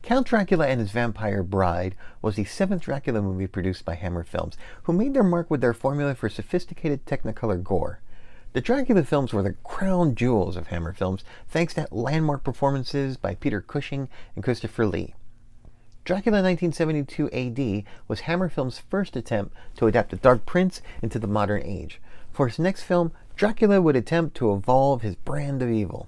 Count Dracula and His Vampire Bride was the seventh Dracula movie produced by Hammer Films, who made their mark with their formula for sophisticated Technicolor gore. The Dracula films were the crown jewels of Hammer Films, thanks to landmark performances by Peter Cushing and Christopher Lee. Dracula 1972 AD was Hammer Films' first attempt to adapt The Dark Prince into the modern age. For his next film, Dracula would attempt to evolve his brand of evil.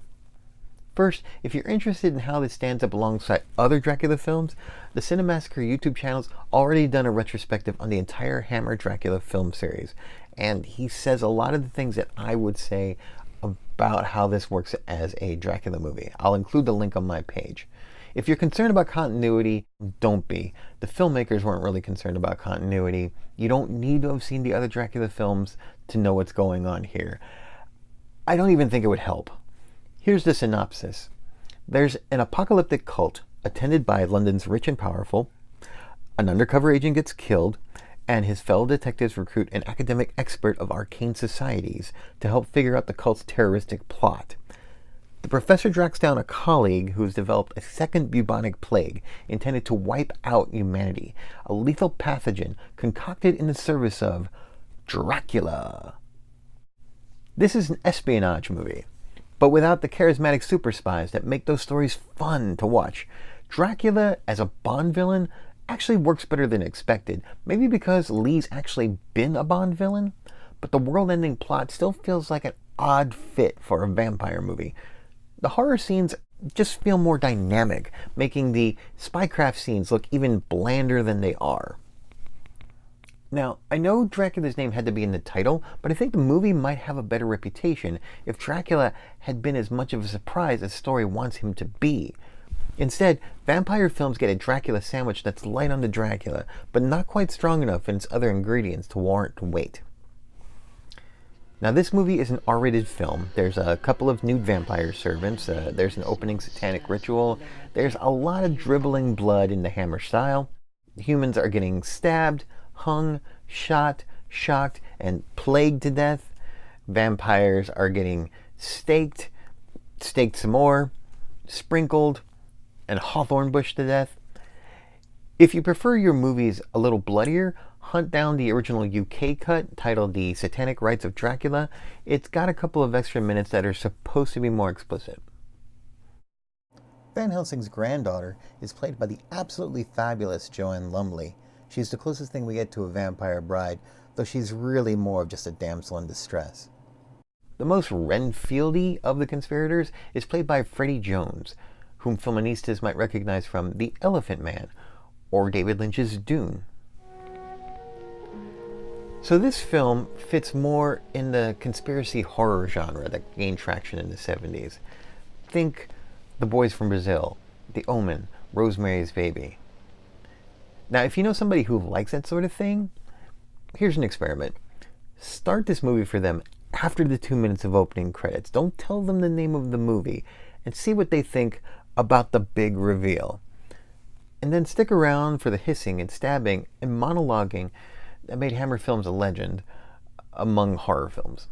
First, if you're interested in how this stands up alongside other Dracula films, the Cinemassacre YouTube channel's already done a retrospective on the entire Hammer Dracula film series, and he says a lot of the things that I would say about how this works as a Dracula movie. I'll include the link on my page. If you're concerned about continuity, don't be. The filmmakers weren't really concerned about continuity. You don't need to have seen the other Dracula films to know what's going on here. I don't even think it would help. Here's the synopsis. There's an apocalyptic cult attended by London's rich and powerful. An undercover agent gets killed, and his fellow detectives recruit an academic expert of arcane societies to help figure out the cult's terroristic plot. The professor tracks down a colleague who's developed a second bubonic plague intended to wipe out humanity, a lethal pathogen concocted in the service of Dracula. This is an espionage movie, but without the charismatic super spies that make those stories fun to watch. Dracula as a Bond villain actually works better than expected, maybe because Lee's actually been a Bond villain, but the world-ending plot still feels like an odd fit for a vampire movie. The horror scenes just feel more dynamic, making the spycraft scenes look even blander than they are. Now, I know Dracula's name had to be in the title, but I think the movie might have a better reputation if Dracula had been as much of a surprise as the story wants him to be. Instead, vampire films get a Dracula sandwich that's light on the Dracula, but not quite strong enough in its other ingredients to warrant weight. Now, this movie is an R-rated film. There's a couple of nude vampire servants, there's an opening satanic ritual, there's a lot of dribbling blood in the Hammer style. Humans are getting stabbed, hung, shot, shocked, and plagued to death. Vampires are getting staked some more, sprinkled, and hawthorn bushed to death. If you prefer your movies a little bloodier, hunt down the original UK cut titled The Satanic Rites of Dracula. It's got a couple of extra minutes that are supposed to be more explicit. Van Helsing's granddaughter is played by the absolutely fabulous Joanne Lumley. She's the closest thing we get to a vampire bride, though she's really more of just a damsel in distress. The most Renfield-y of the conspirators is played by Freddie Jones, whom filministas might recognize from The Elephant Man or David Lynch's Dune. So this film fits more in the conspiracy horror genre that gained traction in the 70s. Think The Boys from Brazil, The Omen, Rosemary's Baby. Now, if you know somebody who likes that sort of thing, here's an experiment. Start this movie for them after the 2 minutes of opening credits. Don't tell them the name of the movie, and see what they think about the big reveal. And then stick around for the hissing and stabbing and monologuing that made Hammer Films a legend among horror films.